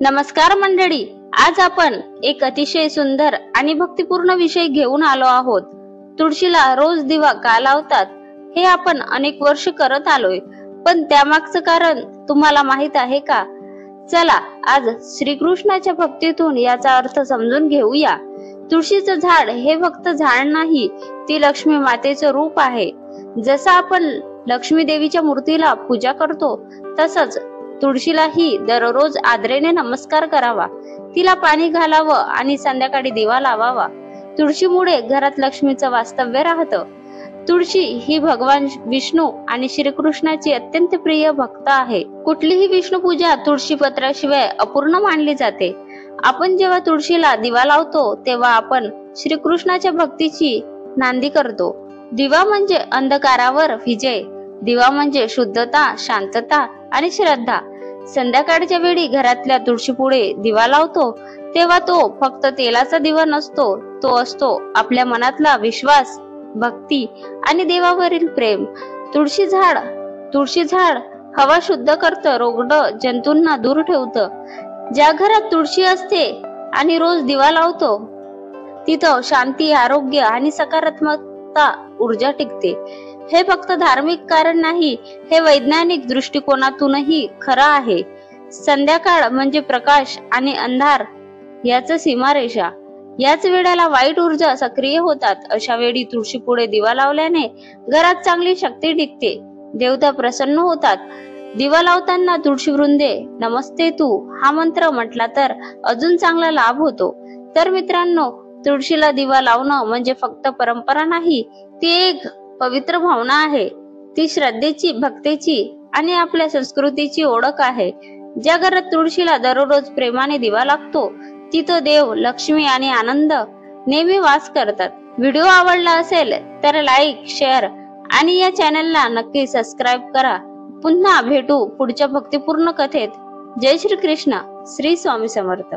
नमस्कार मंडळी, आज आपण एक अतिशय सुंदर आणि भक्तिपूर्ण विषय घेऊन आलो आहोत। तुळशीला रोज दिवा का लावतात हे आपण अनेक वर्ष करत आलोय, पण त्यामागचं कारण तुम्हाला माहित आहे का? चला आज श्रीकृष्णाच्या भक्तीतून याचा अर्थ समजून घेऊया। तुळशीचं झाड हे फक्त झाड नाही, ती लक्ष्मी मातेचं रूप आहे। जसं आपण लक्ष्मी देवीच्या मूर्तीला पूजा करतो, तसंच तुळशीलाही दररोज आदरेने नमस्कार करावा, तिला पाणी घालावं आणि संध्याकाळी दिवा लावावा। तुळशीमुळे घरात लक्ष्मीचं वास्तव्य राहतं। तुळशी ही भगवान विष्णू आणि श्रीकृष्णाची अत्यंत प्रिय भक्त आहे। कुठलीही विष्णू पूजा तुळशी पत्राशिवाय अपूर्ण मानली जाते। आपण जेव्हा तुळशीला दिवा लावतो तेव्हा आपण श्रीकृष्णाच्या भक्तीची नांदी करतो। दिवा म्हणजे अंधकारावर विजय, दिवा म्हणजे शुद्धता, शांतता आणि श्रद्धा। संध्याकाळच्या वेळी घरातल्या तुळशी पुढे दिवा लावतो तेव्हा तो फक्त तेलाचा दिवा नसतो, तो असतो आपल्या मनातला विश्वास, भक्ती आणि देवावरील प्रेम। तुळशी झाड हवा शुद्ध करतं, रोगड जंतूंना दूर ठेवतं। ज्या घरात तुळशी असते आणि रोज दिवा लावतो तिथं शांती, आरोग्य आणि सकारात्मकता ऊर्जा टिकते। हे फक्त धार्मिक कारण नाही, हे वैज्ञानिक दृष्टिकोनातूनही खरं आहे। संध्याकाळ म्हणजे प्रकाश आणि अंधार याच सीमारेषा। याच वेळेला वाईट ऊर्जा सक्रिय होतात। अशा वेळी तुळशी पुढे दिवा लावल्याने घरात चांगली शक्ती टिकते, देवता प्रसन्न होतात। दिवा लावताना तुळशी वृंदे नमस्ते तू हा मंत्र म्हटला तर अजून चांगला लाभ होतो। तर मित्रांनो, तुळशीला दिवा लावणं म्हणजे फक्त परंपरा नाही, ती एक पवित्र भावना आहे। ती श्रद्धेची, भक्तीची आणि आपल्या संस्कृतीची ओळख आहे। ज्या घरात तुळशीला दररोज प्रेमाने दिवा लागतो तिथं देव, लक्ष्मी आणि आनंद नेहमी वास करतात। व्हिडिओ आवडला असेल तर लाईक, शेअर आणि या चॅनलला नक्की सबस्क्राईब करा। पुन्हा भेटू पुढच्या भक्तिपूर्ण कथेत। जय श्री कृष्ण, श्री स्वामी समर्थ।